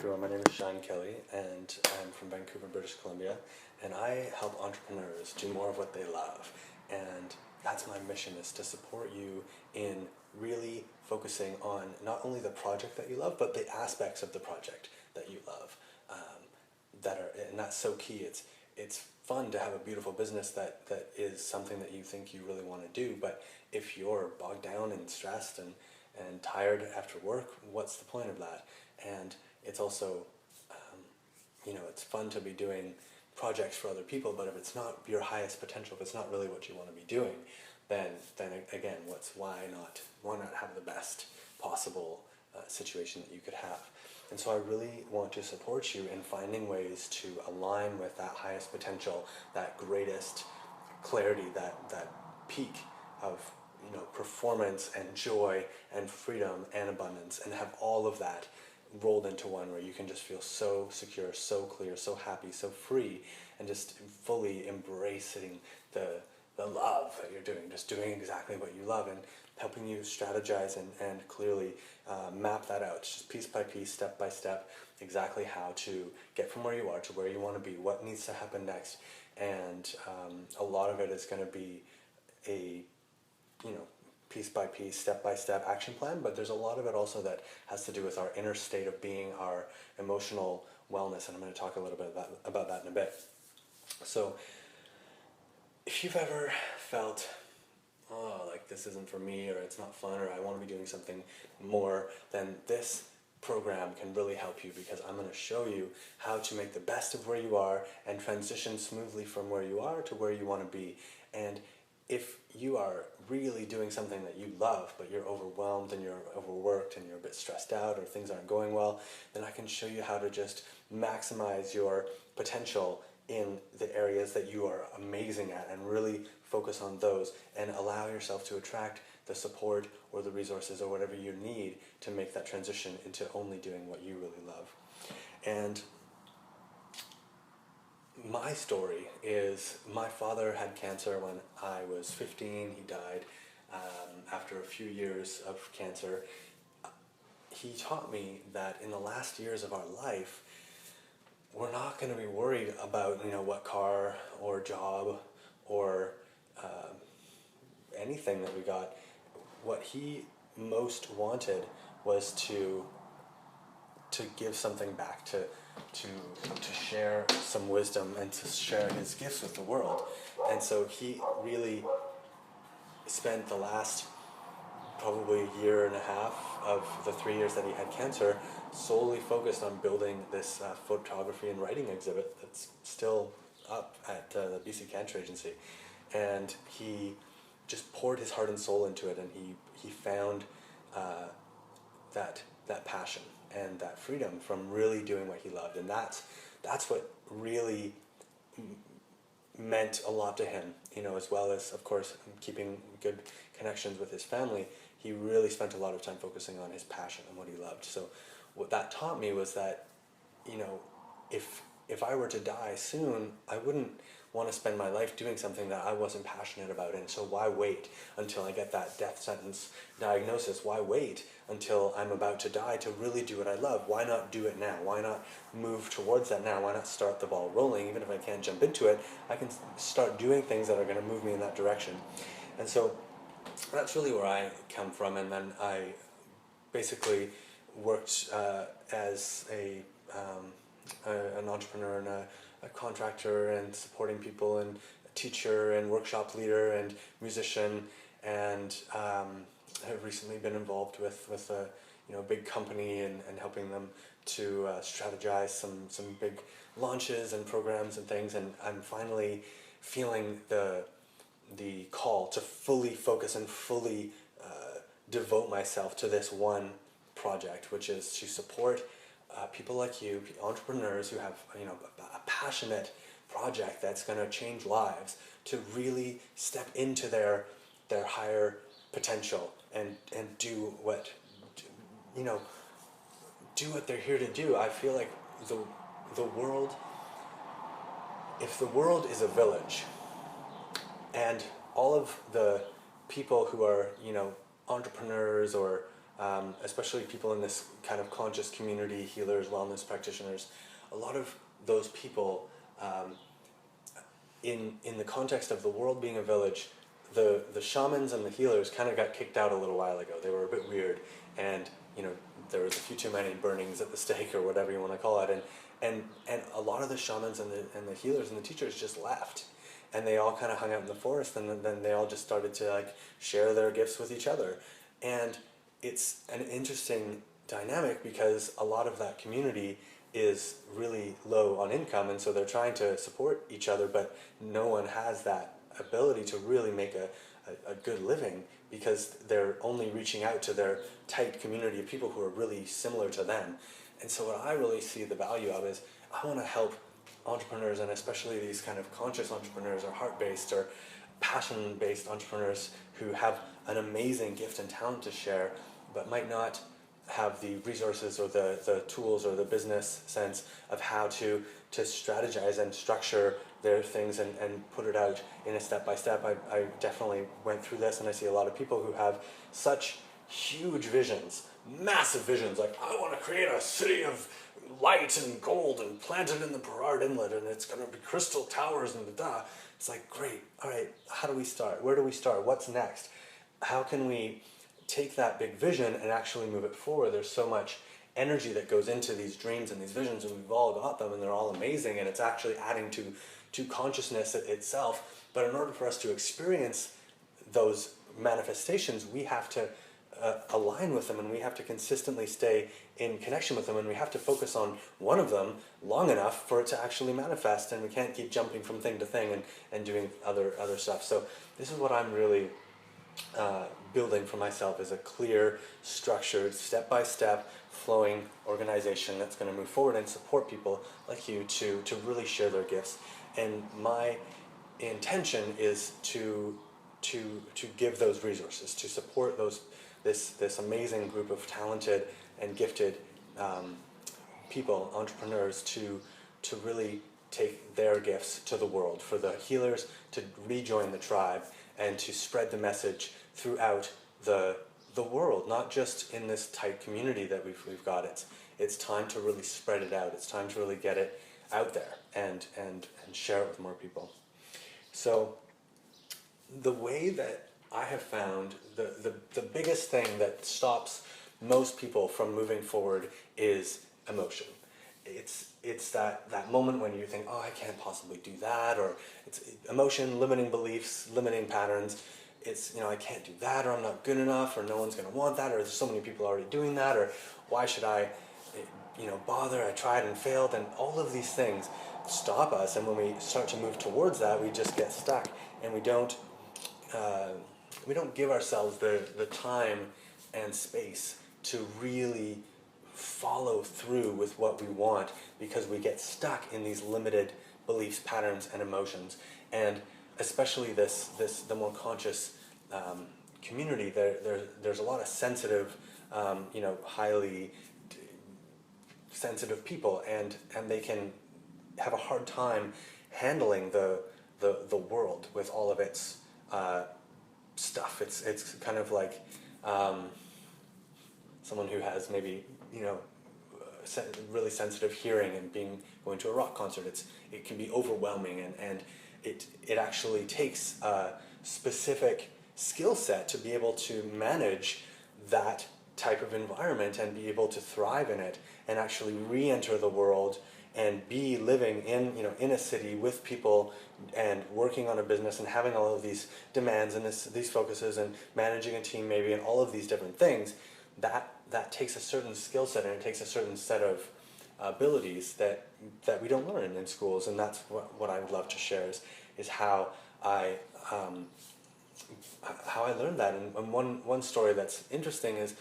everyone, my name is Sean Kelly and I'm from Vancouver, British Columbia, and I help entrepreneurs do more of what they love. And that's my mission, is to support you in really focusing on not only the project that you love, but the aspects of the project that you love. And that's so key. It's fun to have a beautiful business that is something that you think you really want to do, but if you're bogged down and stressed and tired after work, what's the point of that? And it's also, it's fun to be doing projects for other people, but if it's not your highest potential, if it's not really what you want to be doing, then again, why not have the best possible situation that you could have? And so I really want to support you in finding ways to align with that highest potential, that greatest clarity, that peak of performance and joy and freedom and abundance, and have all of that rolled into one where you can just feel so secure, so clear, so happy, so free, and just fully embracing the love that you're doing, just doing exactly what you love, and helping you strategize and clearly map that out, just piece by piece, step by step, exactly how to get from where you are to where you want to be, what needs to happen next. And a lot of it is going to be a piece by piece, step by step action plan, but there's a lot of it also that has to do with our inner state of being, our emotional wellness, and I'm going to talk a little bit about that in a bit. So if you've ever felt, like this isn't for me, or it's not fun, or I want to be doing something more, then this program can really help you, because I'm going to show you how to make the best of where you are and transition smoothly from where you are to where you want to be. And if you are really doing something that you love, but you're overwhelmed and you're overworked and you're a bit stressed out, or things aren't going well, then I can show you how to just maximize your potential in the areas that you are amazing at, and really focus on those and allow yourself to attract the support or the resources or whatever you need to make that transition into only doing what you really love. And my story is, my father had cancer when I was 15. He died after a few years of cancer. He taught me that in the last years of our life, we're not going to be worried about what car or job or anything that we got. What he most wanted was to give something back, to share some wisdom and to share his gifts with the world. And so he really spent the last probably year and a half of the 3 years that he had cancer solely focused on building this photography and writing exhibit that's still up at the BC Cancer Agency. And he just poured his heart and soul into it, and he found that passion and that freedom from really doing what he loved. And that's what really meant a lot to him, as well as, of course, keeping good connections with his family. He really spent a lot of time focusing on his passion and what he loved. So what that taught me was that, if I were to die soon, I wouldn't want to spend my life doing something that I wasn't passionate about. And so why wait until I get that death sentence diagnosis? Why wait until I'm about to die to really do what I love? Why not do it now? Why not move towards that now? Why not start the ball rolling? Even if I can't jump into it, I can start doing things that are going to move me in that direction. And so that's really where I come from. And then I basically worked as an entrepreneur and a contractor, and supporting people, and a teacher and workshop leader and musician, and have recently been involved with a big company and helping them to strategize some big launches and programs and things. And I'm finally feeling the call to fully focus and fully devote myself to this one project, which is to support people like you, entrepreneurs who have a passionate project that's going to change lives, to really step into their higher potential and do what they're here to do. I feel like the world, if the world is a village, and all of the people who are entrepreneurs or especially people in this kind of conscious community, healers, wellness practitioners, a lot of those people, in the context of the world being a village, the shamans and the healers kind of got kicked out a little while ago. They were a bit weird, and there was a few too many burnings at the stake, or whatever you want to call it, and a lot of the shamans and the healers and the teachers just left, and they all kind of hung out in the forest, and then they all just started to like share their gifts with each other, and it's an interesting dynamic because a lot of that community is really low on income, and so they're trying to support each other, but no one has that ability to really make a good living because they're only reaching out to their tight community of people who are really similar to them. And so what I really see the value of is I want to help entrepreneurs, and especially these kind of conscious entrepreneurs or heart-based or passion-based entrepreneurs who have an amazing gift and talent to share but might not have the resources or the tools or the business sense of how to strategize and structure their things and put it out in a step-by-step. I definitely went through this, and I see a lot of people who have such huge visions, massive visions, like I want to create a city of light and gold and plant it in the Burrard Inlet and it's going to be crystal towers and da. It's like, great, all right, how do we start? Where do we start? What's next? How can we take that big vision and actually move it forward? There's so much energy that goes into these dreams and these visions, and we've all got them, and they're all amazing, and it's actually adding to consciousness itself. But in order for us to experience those manifestations, we have to align with them, and we have to consistently stay in connection with them, and we have to focus on one of them long enough for it to actually manifest, and we can't keep jumping from thing to thing and doing other stuff. So this is what I'm really building for myself, is a clear, structured, step-by-step, flowing organization that's going to move forward and support people like you to really share their gifts. And my intention is to give those resources, to support this amazing group of talented and gifted people, entrepreneurs, to really take their gifts to the world, for the healers to rejoin the tribe and to spread the message throughout the world, not just in this tight community that we've got. It's time to really spread it out. It's time to really get it out there and share it with more people. So the way that I have found the biggest thing that stops most people from moving forward is emotion. It's that moment when you think, oh, I can't possibly do that, or it's emotion, limiting beliefs, limiting patterns. It's, I can't do that, or I'm not good enough, or no one's going to want that, or there's so many people already doing that, or why should I, bother? I tried and failed, and all of these things stop us. And when we start to move towards that, we just get stuck, and we don't give ourselves the time and space to really follow through with what we want, because we get stuck in these limited beliefs, patterns, and emotions. And especially the more conscious community, there's a lot of sensitive, highly sensitive people, and they can have a hard time handling the world with all of its stuff. It's kind of like someone who has maybe really sensitive hearing and going to a rock concert. It can be overwhelming, and it actually takes a specific skill set to be able to manage that type of environment and be able to thrive in it and actually re-enter the world and be living in a city with people and working on a business and having all of these demands and these focuses and managing a team maybe and all of these different things. That takes a certain skill set, and it takes a certain set of abilities that we don't learn in schools. And that's what I would love to share is how I learned that. And one story that's interesting is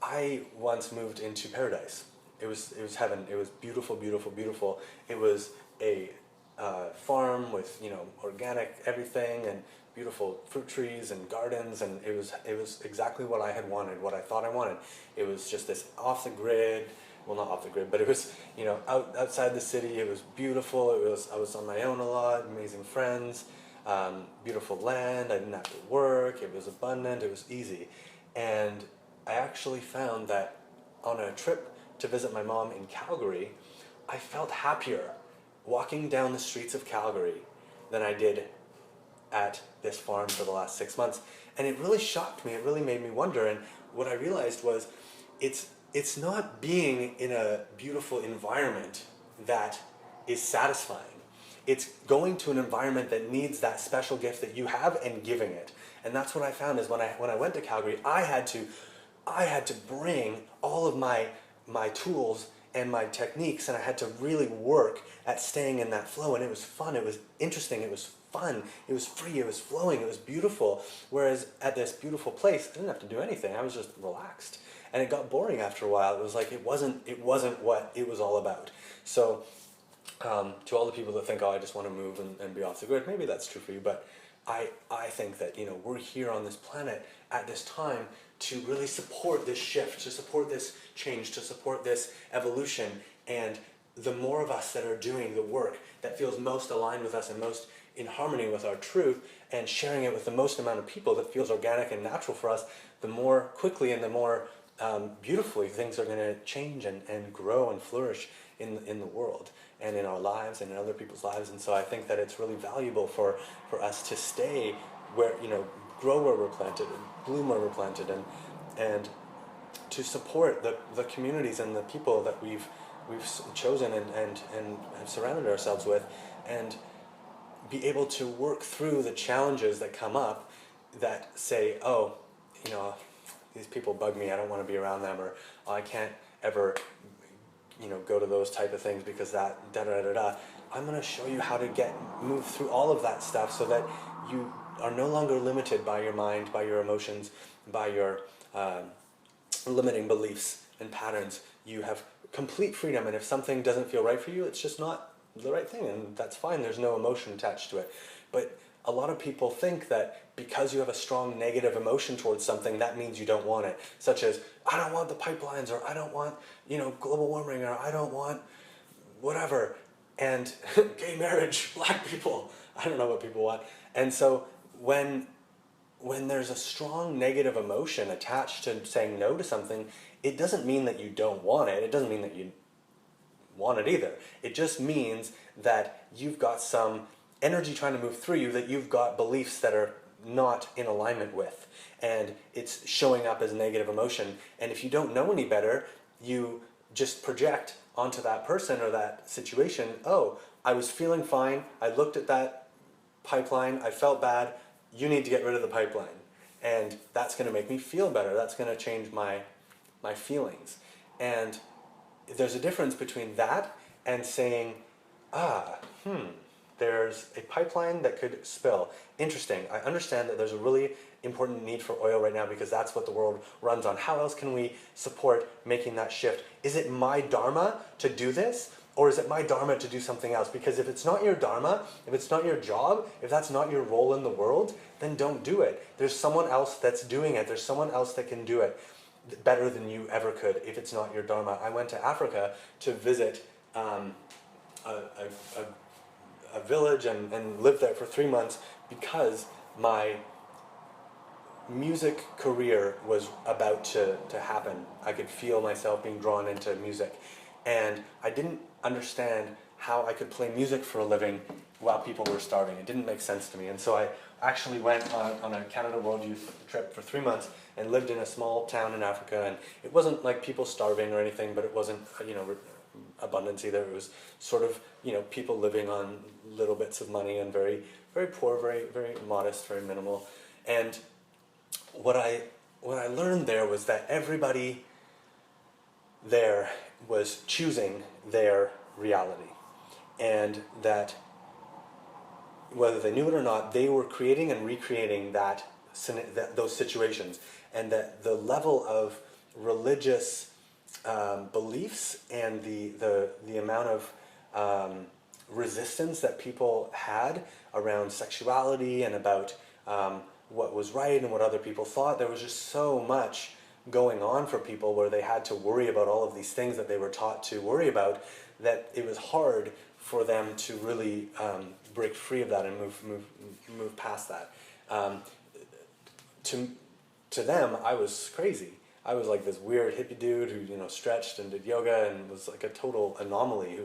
I once moved into paradise. It was heaven. It was beautiful, beautiful, beautiful. It was a farm with organic everything and beautiful fruit trees and gardens, and it was exactly what I had wanted, what I thought I wanted. It was just this off the grid, well, not off the grid, but it was outside the city. It was beautiful. I was on my own a lot, amazing friends, beautiful land. I didn't have to work. It was abundant. It was easy, and I actually found that on a trip to visit my mom in Calgary, I felt happier walking down the streets of Calgary than I did at this farm for the last 6 months. And it really shocked me. It really made me wonder. And what I realized was it's not being in a beautiful environment that is satisfying. It's going to an environment that needs that special gift that you have and giving it. And that's what I found is when I went to Calgary, I had to bring all of my tools and my techniques, and I had to really work at staying in that flow. And it was fun, it was interesting, it was fun, it was free, it was flowing, it was beautiful. Whereas at this beautiful place, I didn't have to do anything, I was just relaxed. And it got boring after a while. It was like it wasn't what it was all about. So to all the people that think, oh, I just want to move and be off the grid, maybe that's true for you, but I think that, we're here on this planet at this time to really support this shift, to support this change, to support this evolution. And the more of us that are doing the work that feels most aligned with us and most in harmony with our truth, and sharing it with the most amount of people that feels organic and natural for us, the more quickly and the more beautifully things are going to change and grow and flourish in the world and in our lives and in other people's lives. And so I think that it's really valuable for us to stay where, grow where we're planted and bloom where we're planted, and to support the communities and the people that we've chosen and have surrounded ourselves with, and be able to work through the challenges that come up that say, oh, these people bug me, I don't want to be around them, or oh, I can't ever go to those type of things because that da-da-da-da. I'm going to show you how to move through all of that stuff so that you are no longer limited by your mind, by your emotions, by your limiting beliefs and patterns. You have complete freedom, and if something doesn't feel right for you, it's just not the right thing, and that's fine. There's no emotion attached to it. But a lot of people think that because you have a strong negative emotion towards something, that means you don't want it. Such as, I don't want the pipelines, or I don't want, global warming, or I don't want whatever. And gay marriage, black people, I don't know what people want. And so when there's a strong negative emotion attached to saying no to something, it doesn't mean that you don't want it. It doesn't mean that you want it either. It just means that you've got some energy trying to move through you, that you've got beliefs that are not in alignment with, and it's showing up as negative emotion. And if you don't know any better, you just project onto that person or that situation, oh, I was feeling fine, I looked at that pipeline, I felt bad, you need to get rid of the pipeline. And that's going to make me feel better, that's going to change my feelings. And there's a difference between that and saying, there's a pipeline that could spill. Interesting. I understand that there's a really important need for oil right now because that's what the world runs on. How else can we support making that shift? Is it my dharma to do this? Or is it my dharma to do something else? Because if it's not your dharma, if it's not your job, if that's not your role in the world, then don't do it. There's someone else that's doing it. There's someone else that can do it better than you ever could if it's not your dharma. I went to Africa to visit a village and lived there for 3 months because my music career was about to happen. I could feel myself being drawn into music, and I didn't understand how I could play music for a living while people were starving. It didn't make sense to me, and so I actually went on a Canada World Youth trip for 3 months and lived in a small town in Africa, and it wasn't like people starving or anything, but it wasn't abundance either. It was sort of people living on little bits of money and very, very poor, very, very modest, very minimal. And what I learned there was that everybody there was choosing their reality, and that whether they knew it or not, they were creating and recreating those situations, and that the level of religious beliefs and the amount of resistance that people had around sexuality and about what was right and what other people thought, there was just so much going on for people where they had to worry about all of these things that they were taught to worry about, that it was hard for them to really break free of that and move past that. To them, I was crazy. I was like this weird hippie dude who, you know, stretched and did yoga and was like a total anomaly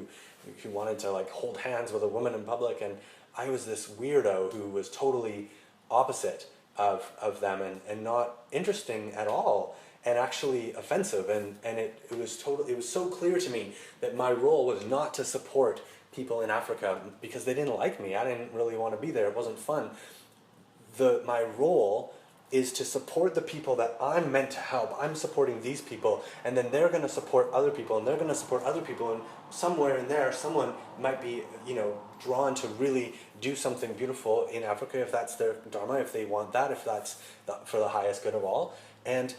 who wanted to like hold hands with a woman in public, and I was this weirdo who was totally opposite of them and not interesting at all and actually offensive, and it was totally, it was so clear to me that my role was not to support people in Africa because they didn't like me. I didn't really want to be there. It wasn't fun. My role is to support the people that I'm meant to help. I'm supporting these people, and then they're going to support other people, and they're going to support other people, and somewhere in there, someone might be, you know, drawn to really do something beautiful in Africa if that's their dharma, if they want that, if that's for the highest good of all, and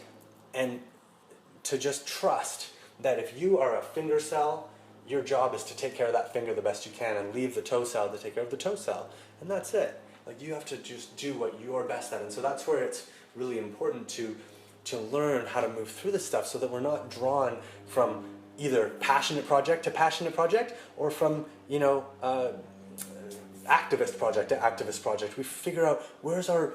to just trust that if you are a finger cell, your job is to take care of that finger the best you can and leave the toe cell to take care of the toe cell, and that's it. Like, you have to just do what you're best at. And so that's where it's really important to learn how to move through this stuff so that we're not drawn from either passionate project to passionate project, or from, you know, activist project to activist project. We figure out where's our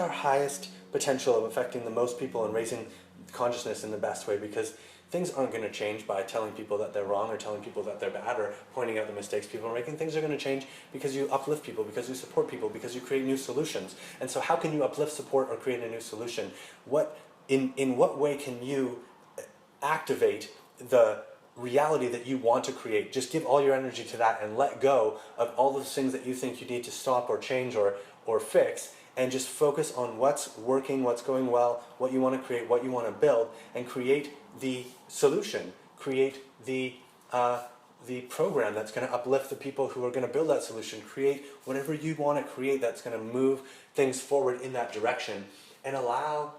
highest potential of affecting the most people and raising consciousness in the best way, because things aren't going to change by telling people that they're wrong or telling people that they're bad or pointing out the mistakes people are making. Things are going to change because you uplift people, because you support people, because you create new solutions. And so how can you uplift, support, or create a new solution? In what way can you activate the reality that you want to create? Just give all your energy to that and let go of all those things that you think you need to stop or change or fix, and just focus on what's working, what's going well, what you want to create, what you want to build, and create the solution, create the program that's going to uplift the people who are going to build that solution, create whatever you want to create that's going to move things forward in that direction, and allow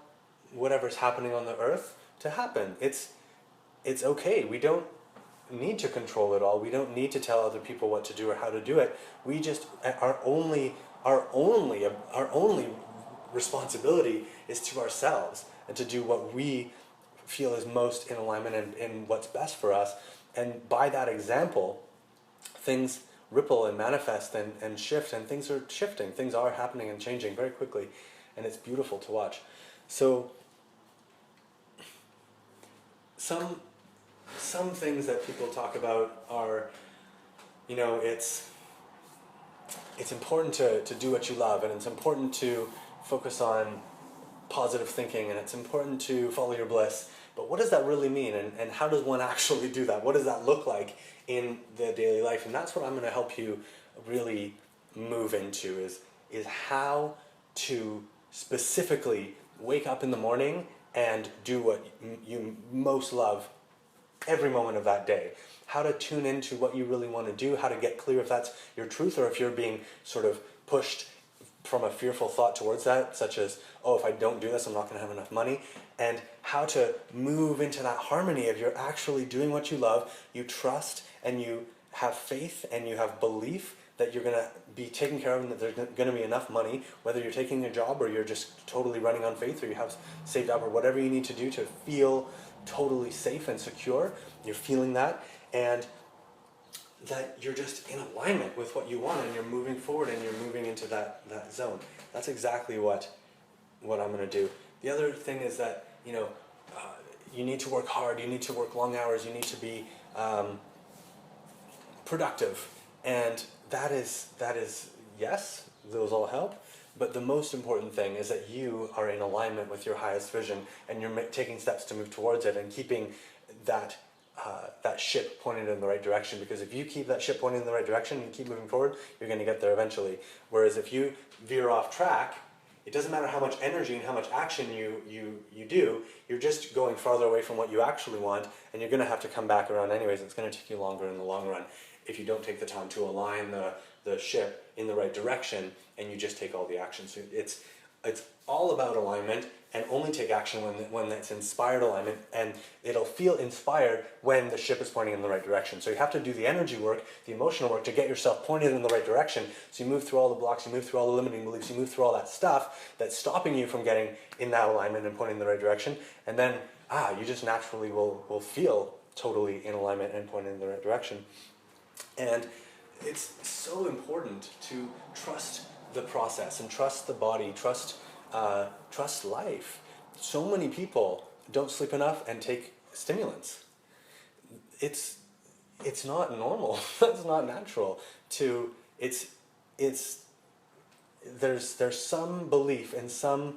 whatever's happening on the earth to happen. It's okay. We don't need to control it all. We don't need to tell other people what to do or how to do it. We just, our only responsibility is to ourselves, and to do what we feel is most in alignment and what's best for us. And by that example, things ripple and manifest and shift, and things are shifting. Things are happening and changing very quickly, and it's beautiful to watch. So some things that people talk about are, you know, it's important to do what you love, and it's important to focus on positive thinking, and it's important to follow your bliss. But what does that really mean, and how does one actually do that? What does that look like in the daily life? And that's what I'm going to help you really move into, is how to specifically wake up in the morning and do what you most love every moment of that day. How to tune into what you really want to do, how to get clear if that's your truth, or if you're being sort of pushed from a fearful thought towards that, such as, oh, if I don't do this, I'm not going to have enough money. And how to move into that harmony of you're actually doing what you love, you trust, and you have faith, and you have belief that you're going to be taken care of, and that there's going to be enough money, whether you're taking a job or you're just totally running on faith, or you have saved up, or whatever you need to do to feel totally safe and secure. You're feeling that, and that you're just in alignment with what you want, and you're moving forward, and you're moving into that zone. That's exactly what I'm going to do. The other thing is that, you know, you need to work hard, you need to work long hours, you need to be productive, and that is yes, those all help. But the most important thing is that you are in alignment with your highest vision, and you're taking steps to move towards it, and keeping that ship pointed in the right direction. Because if you keep that ship pointed in the right direction and you keep moving forward, you're going to get there eventually. Whereas if you veer off track, it doesn't matter how much energy and how much action you do, you're just going farther away from what you actually want, and you're going to have to come back around anyways. It's going to take you longer in the long run if you don't take the time to align the ship in the right direction, and you just take all the action. So it's all about alignment, and only take action when it's inspired alignment, and it'll feel inspired when the ship is pointing in the right direction. So you have to do the energy work, the emotional work, to get yourself pointed in the right direction. So you move through all the blocks, you move through all the limiting beliefs, you move through all that stuff that's stopping you from getting in that alignment and pointing in the right direction, and then you just naturally will feel totally in alignment and pointing in the right direction. And it's so important to trust the process and trust the body, trust life. So many people don't sleep enough and take stimulants. It's not normal. That's not natural. It's there's some belief and some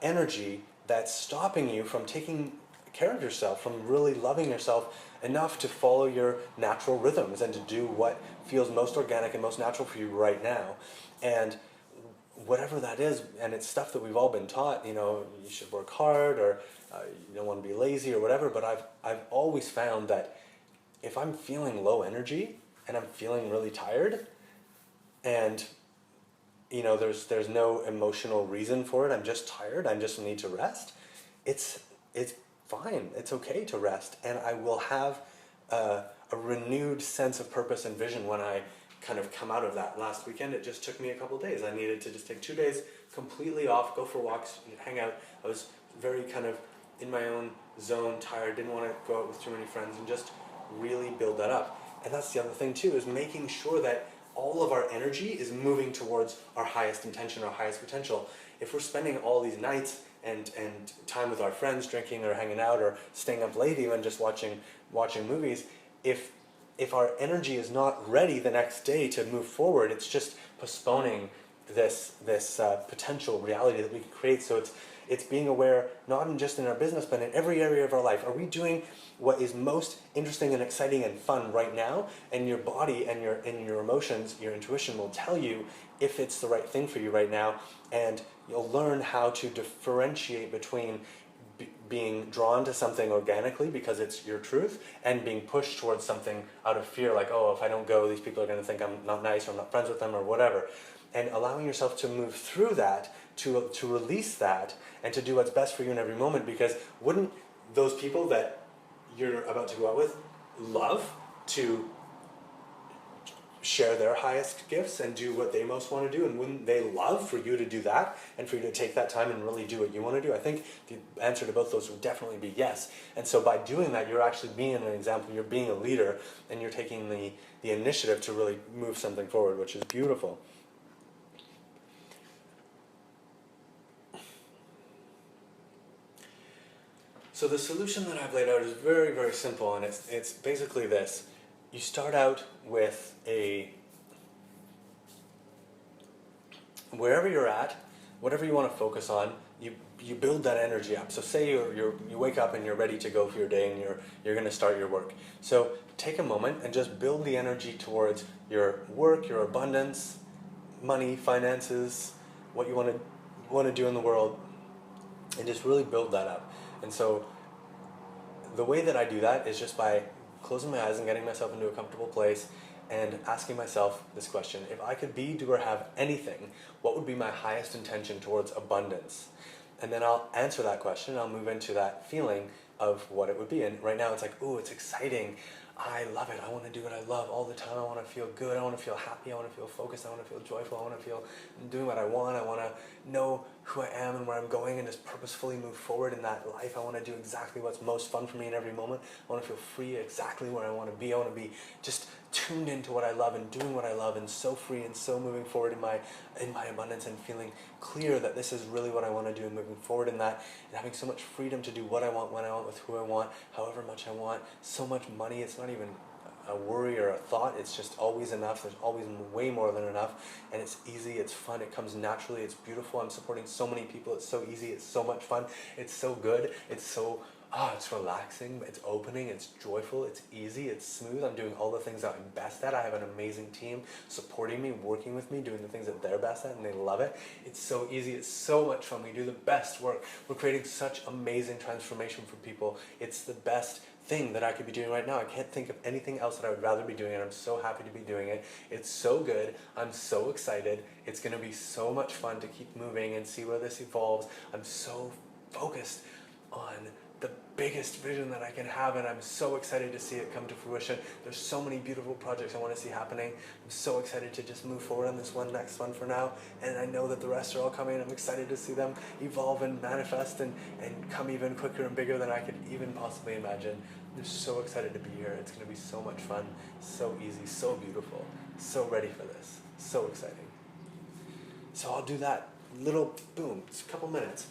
energy that's stopping you from taking care of yourself, from really loving yourself enough to follow your natural rhythms and to do what feels most organic and most natural for you right now. And whatever that is, and it's stuff that we've all been taught, you should work hard, or you don't want to be lazy or whatever, but I've always found that if I'm feeling low energy and I'm feeling really tired, and there's no emotional reason for it, I'm just tired, I just need to rest, it's fine, it's okay to rest, and I will have a renewed sense of purpose and vision when I kind of come out of that. Last weekend, it just took me a couple of days. I needed to just take 2 days completely off, go for walks, hang out. I was very kind of in my own zone, tired, didn't want to go out with too many friends, and just really build that up. And that's the other thing too, is making sure that all of our energy is moving towards our highest intention, our highest potential. If we're spending all these nights and time with our friends, drinking or hanging out or staying up late even, just watching movies, if our energy is not ready the next day to move forward, it's just postponing this potential reality that we can create. So it's being aware, not just in our business, but in every area of our life. Are we doing what is most interesting and exciting and fun right now? And your body and your emotions, your intuition will tell you if it's the right thing for you right now, and you'll learn how to differentiate between being drawn to something organically because it's your truth, and being pushed towards something out of fear, like, oh, if I don't go, these people are going to think I'm not nice, or I'm not friends with them, or whatever. And allowing yourself to move through that, to release that, and to do what's best for you in every moment, because wouldn't those people that you're about to go out with love to share their highest gifts and do what they most want to do? And wouldn't they love for you to do that, and for you to take that time and really do what you want to do? I think the answer to both those would definitely be yes. And so by doing that, you're actually being an example, you're being a leader, and you're taking the initiative to really move something forward, which is beautiful. So the solution that I've laid out is very, very simple, and it's basically this. You start out with wherever you're at, whatever you want to focus on, you build that energy up. So say you wake up and you're ready to go for your day, and you're going to start your work. So take a moment and just build the energy towards your work, your abundance, money, finances, what you want to do in the world, and just really build that up. And so the way that I do that is just by closing my eyes and getting myself into a comfortable place and asking myself this question: if I could be, do, or have anything, what would be my highest intention towards abundance? And then I'll answer that question, I'll move into that feeling of what it would be. And right now it's like, ooh, it's exciting, I love it, I want to do what I love all the time, I want to feel good, I want to feel happy, I want to feel focused, I want to feel joyful, I want to feel doing what I want to know who I am and where I'm going, and just purposefully move forward in that life. I want to do exactly what's most fun for me in every moment. I want to feel free exactly where I want to be. I want to be just tuned into what I love and doing what I love, and so free and so moving forward in my abundance, and feeling clear that this is really what I want to do, and moving forward in that, and having so much freedom to do what I want, when I want, with who I want, however much I want. So much money, it's not even a worry or a thought, it's just always enough. There's always way more than enough, and it's easy, it's fun, it comes naturally, it's beautiful. I'm supporting so many people, it's so easy, it's so much fun, it's so good, it's so it's relaxing, it's opening, it's joyful, it's easy, it's smooth. I'm doing all the things that I'm best at. I have an amazing team supporting me, working with me, doing the things that they're best at, and they love it. It's so easy, it's so much fun. We do the best work. We're creating such amazing transformation for people. It's the best thing that I could be doing right now. I can't think of anything else that I would rather be doing, and I'm so happy to be doing it. It's so good. I'm so excited. It's going to be so much fun to keep moving and see where this evolves. I'm so focused on the biggest vision that I can have, and I'm so excited to see it come to fruition. There's so many beautiful projects I want to see happening. I'm so excited to just move forward on this next one for now, and I know that the rest are all coming. I'm excited to see them evolve and manifest and come even quicker and bigger than I could even possibly imagine. I'm just so excited to be here. It's going to be so much fun, so easy, so beautiful, so ready for this, so exciting. So I'll do that little boom, it's a couple minutes.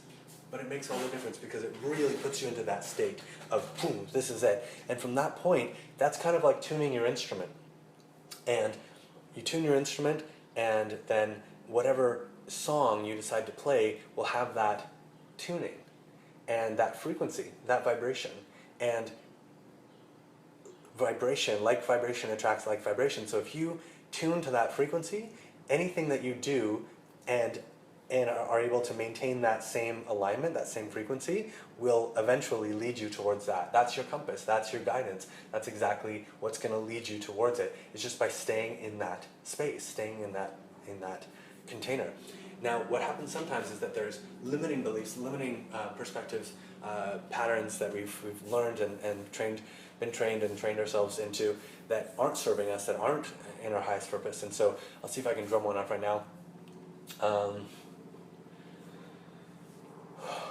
but it makes all the difference because it really puts you into that state of boom, this is it. And from that point, that's kind of like tuning your instrument. And you tune your instrument, and then whatever song you decide to play will have that tuning and that frequency, that vibration. And like vibration attracts like vibration. So if you tune to that frequency, anything that you do and are able to maintain that same alignment, that same frequency, will eventually lead you towards that. That's your compass, that's your guidance, that's exactly what's going to lead you towards it. It's just by staying in that space, staying in that container. Now, what happens sometimes is that there's limiting beliefs, limiting perspectives, patterns that we've learned and been trained and trained ourselves into that aren't serving us, that aren't in our highest purpose. And so I'll see if I can drum one up right now.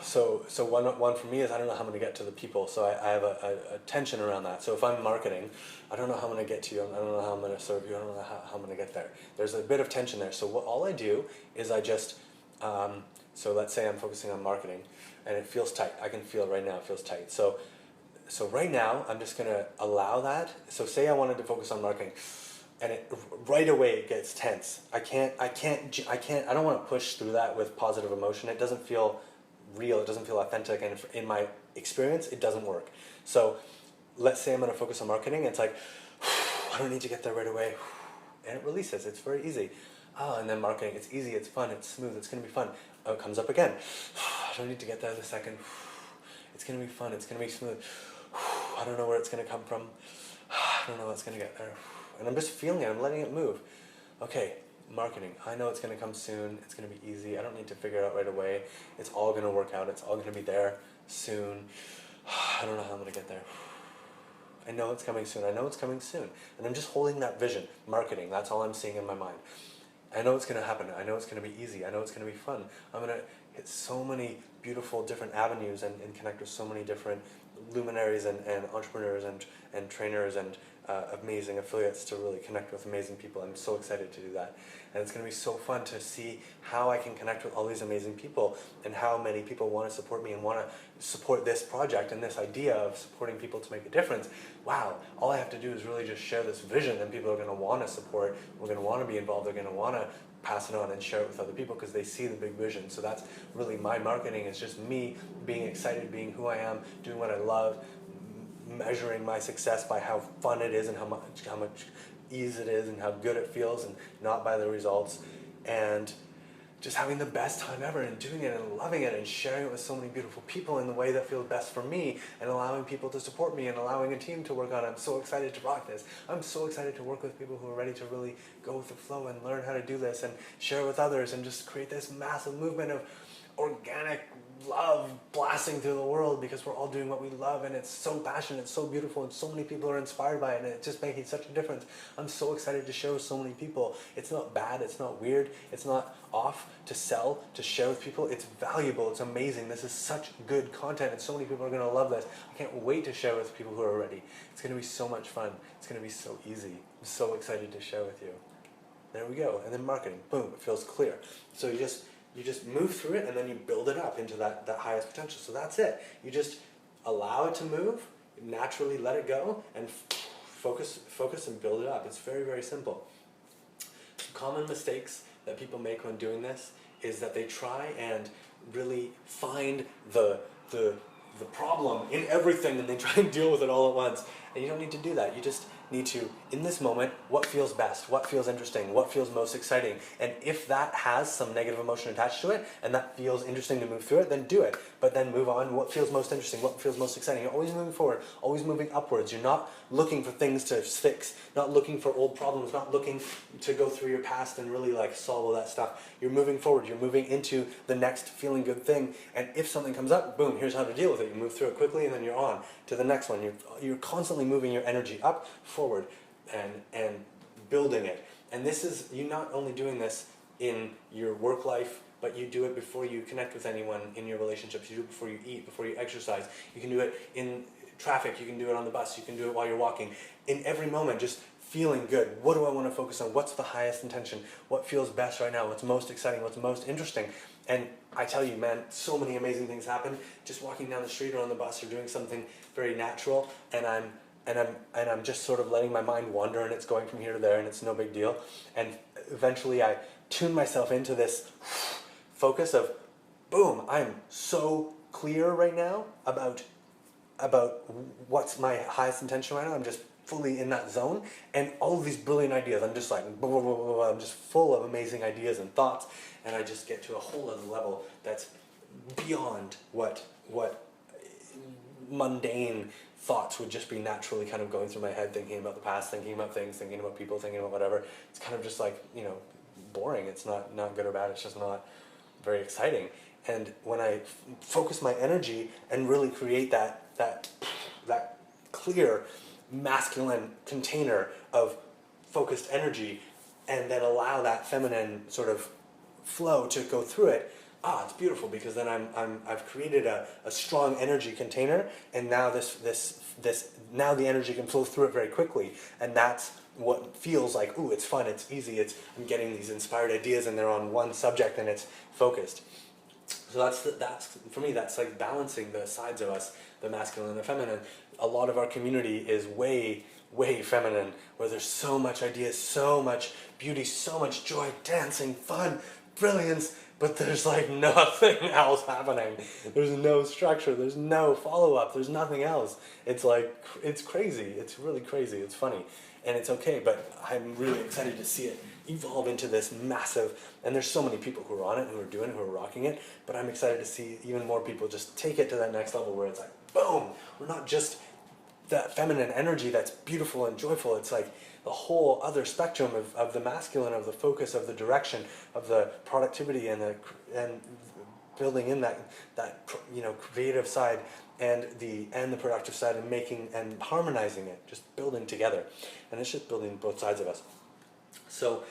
So one for me is I don't know how I'm going to get to the people, so I have a tension around that. So if I'm marketing, I don't know how I'm going to get to you, I don't know how I'm going to serve you, I don't know how I'm going to get there. There's a bit of tension there. So all I do is I just, so let's say I'm focusing on marketing, and it feels tight. I can feel right now it feels tight. So right now I'm just going to allow that. So say I wanted to focus on marketing, and right away it gets tense. I don't want to push through that with positive emotion. It doesn't feel real, it doesn't feel authentic, and in my experience it doesn't work. So let's say I'm going to focus on marketing, and it's like I don't need to get there right away, and it releases. It's very easy. And then marketing, it's easy, it's fun, it's smooth, it's going to be fun. It comes up again. I don't need to get there in a second. It's going to be fun, it's going to be smooth. I don't know where it's going to come from. I don't know what's going to get there. And I'm just feeling it, I'm letting it move. Okay, marketing, I know it's going to come soon, it's going to be easy, I don't need to figure it out right away, it's all going to work out, it's all going to be there soon. I don't know how I'm going to get there. I know it's coming soon, and I'm just holding that vision. Marketing, that's all I'm seeing in my mind. I know it's going to happen, I know it's going to be easy, I know it's going to be fun. I'm going to hit so many beautiful different avenues and connect with so many different luminaries and entrepreneurs and trainers and amazing affiliates to really connect with amazing people. I'm so excited to do that. And it's going to be so fun to see how I can connect with all these amazing people and how many people want to support me and want to support this project and this idea of supporting people to make a difference. Wow, all I have to do is really just share this vision, and people are going to want to support, we're going to want to be involved, they're going to want to pass it on and share it with other people because they see the big vision. So that's really my marketing, is just me being excited, being who I am, doing what I love, measuring my success by how fun it is and how much ease it is and how good it feels, and not by the results, and just having the best time ever and doing it and loving it and sharing it with so many beautiful people in the way that feels best for me, and allowing people to support me and allowing a team to work on it. I'm so excited to rock this. I'm so excited to work with people who are ready to really go with the flow and learn how to do this and share with others and just create this massive movement of organic love blasting through the world, because we're all doing what we love, and it's so passionate, it's so beautiful, and so many people are inspired by it, and it's just making such a difference. I'm so excited to show so many people. It's not bad, it's not weird, it's not off to sell, to share with people. It's valuable, it's amazing. This is such good content, and so many people are going to love this. I can't wait to share with people who are ready. It's going to be so much fun. It's going to be so easy. I'm so excited to share with you. There we go. And then marketing, boom, it feels clear. So you just move through it, and then you build it up into that highest potential. So that's it. You just allow it to move, naturally let it go, and focus and build it up. It's very, very simple. Some common mistakes that people make when doing this is that they try and really find the problem in everything, and they try and deal with it all at once. And you don't need to do that. You just need to, in this moment, what feels best, what feels interesting, what feels most exciting. And if that has some negative emotion attached to it, and that feels interesting to move through it, then do it. But then move on. What feels most interesting, what feels most exciting. You're always moving forward, always moving upwards. You're not looking for things to fix, not looking for old problems, not looking to go through your past and really solve all that stuff. You're moving forward, you're moving into the next feeling good thing. And if something comes up, boom, here's how to deal with it. You move through it quickly, and then you're on to the next one. You're constantly moving your energy up, forward, and building it. And this is, you're not only doing this in your work life, but you do it before you connect with anyone in your relationships. You do it before you eat, before you exercise. You can do it in traffic, you can do it on the bus, you can do it while you're walking. In every moment, just feeling good. What do I want to focus on? What's the highest intention? What feels best right now? What's most exciting? What's most interesting? And I tell you, man, so many amazing things happen just walking down the street or on the bus or doing something very natural, and I'm just sort of letting my mind wander, and it's going from here to there, and it's no big deal. And eventually I tune myself into this focus of, boom, I'm so clear right now about what's my highest intention right now. I'm just fully in that zone, and all of these brilliant ideas, I'm just like, blah, blah, blah, blah, blah. I'm just full of amazing ideas and thoughts, and I just get to a whole other level that's beyond what mundane thoughts would just be naturally kind of going through my head, thinking about the past, thinking about things, thinking about people, thinking about whatever. It's kind of just like, boring. It's not good or bad, it's just not very exciting. And when I focus my energy and really create that clear masculine container of focused energy, and then allow that feminine sort of flow to go through it, it's beautiful, because then I've created a strong energy container, and now now the energy can flow through it very quickly, and that's what feels like, ooh, it's fun, it's easy, I'm getting these inspired ideas, and they're on one subject, and it's focused. So that's for me, that's like balancing the sides of us, the masculine and the feminine. A lot of our community is way feminine, where there's so much ideas, so much beauty, so much joy, dancing, fun, brilliance, but there's like nothing else happening. There's no structure, there's no follow-up, there's nothing else. It's like, it's crazy, it's really crazy, it's funny, and it's okay, but I'm really excited to see it evolve into this massive, and there's so many people who are on it, who are doing it, who are rocking it, but I'm excited to see even more people just take it to that next level, where it's like, boom, we're not just that feminine energy that's beautiful and joyful, it's like the whole other spectrum of the masculine, of the focus, of the direction, of the productivity, and building in that creative side, and the productive side, and making and harmonizing it, just building together, and it's just building both sides of us. So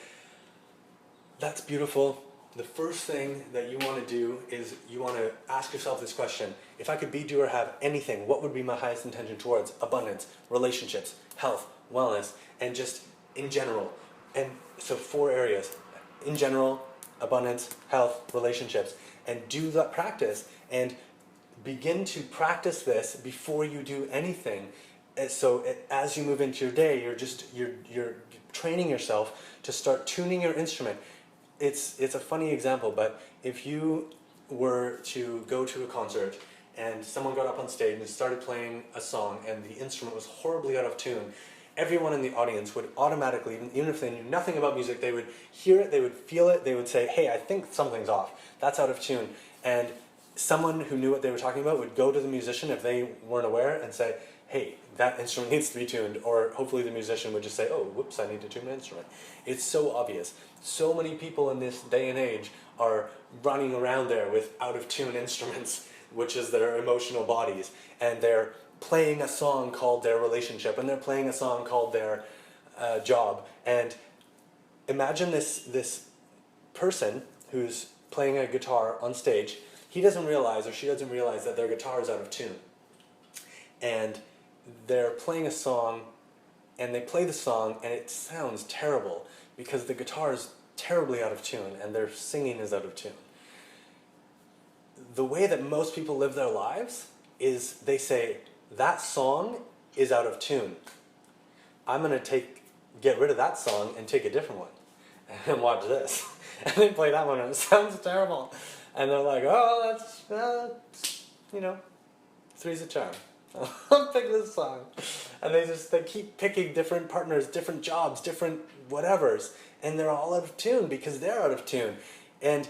that's beautiful. The first thing that you want to do is you want to ask yourself this question: if I could be, do, or have anything, what would be my highest intention towards abundance, relationships, health, wellness, and just in general? And so 4 areas: in general, abundance, health, relationships, and do that practice, and begin to practice this before you do anything. So as you move into your day, you're training yourself to start tuning your instrument. It's a funny example, but if you were to go to a concert and someone got up on stage and started playing a song and the instrument was horribly out of tune, everyone in the audience would automatically, even if they knew nothing about music, they would hear it, they would feel it, they would say, hey, I think something's off, that's out of tune. And someone who knew what they were talking about would go to the musician, if they weren't aware, and say, hey, that instrument needs to be tuned, or hopefully the musician would just say, oh, whoops, I need to tune my instrument. It's so obvious. So many people in this day and age are running around there with out-of-tune instruments, which is their emotional bodies, and they're playing a song called their relationship, and they're playing a song called their job. And imagine this person who's playing a guitar on stage. He doesn't realize, or she doesn't realize, that their guitar is out of tune. And they're playing a song, and they play the song, and it sounds terrible because the guitar is terribly out of tune, and their singing is out of tune. The way that most people live their lives is they say, that song is out of tune. I'm going to get rid of that song and take a different one. And watch this. And they play that one, and it sounds terrible. And they're like, oh, that's three's a charm. I'll pick this song. And they keep picking different partners, different jobs, different whatevers, and they're all out of tune because they're out of tune. And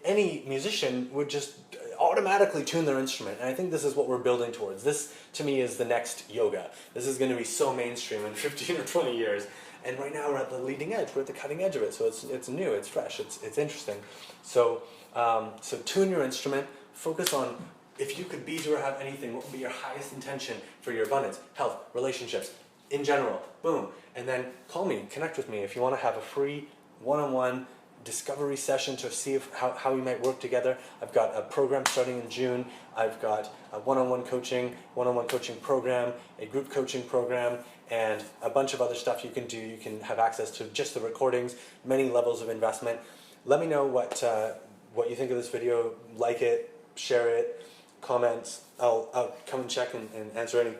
any musician would just automatically tune their instrument, and I think this is what we're building towards. This, to me, is the next yoga. This is going to be so mainstream in 15 or 20 years, and right now we're at the leading edge, we're at the cutting edge of it, so it's new, it's fresh, it's interesting. So tune your instrument, focus on, if you could be, do, or have anything, what would be your highest intention for your abundance, health, relationships, in general, boom. And then call me, connect with me if you want to have a free one-on-one discovery session to see how we might work together. I've got a program starting in June. I've got a one-on-one coaching program, a group coaching program, and a bunch of other stuff you can do. You can have access to just the recordings, many levels of investment. Let me know what what you think of this video. Like it, share it, comments. I'll come and check and answer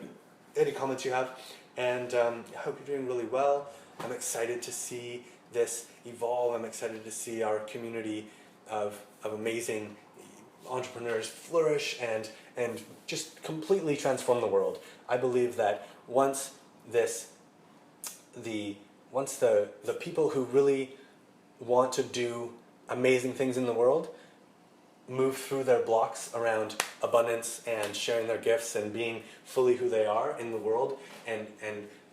any comments you have. And I hope you're doing really well. I'm excited to see this evolve. I'm excited to see our community of amazing entrepreneurs flourish and just completely transform the world. I believe that once the people who really want to do amazing things in the world move through their blocks around abundance and sharing their gifts and being fully who they are in the world, and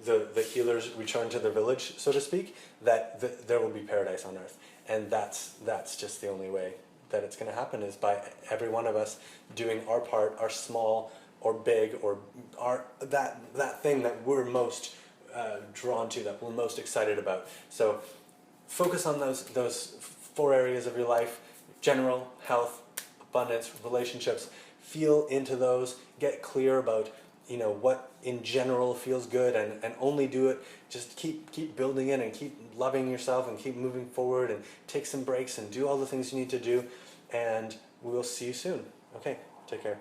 the healers return to their village, so to speak, that there will be paradise on earth. And that's just the only way that it's going to happen, is by every one of us doing our part, our small or big, or that thing that we're most drawn to, that we're most excited about. So focus on those 4 areas of your life: general, health, abundance, relationships. Feel into those, get clear about what in general feels good, and only do it. Just keep building it and keep loving yourself and keep moving forward, and take some breaks and do all the things you need to do, and we'll see you soon. Okay, take care.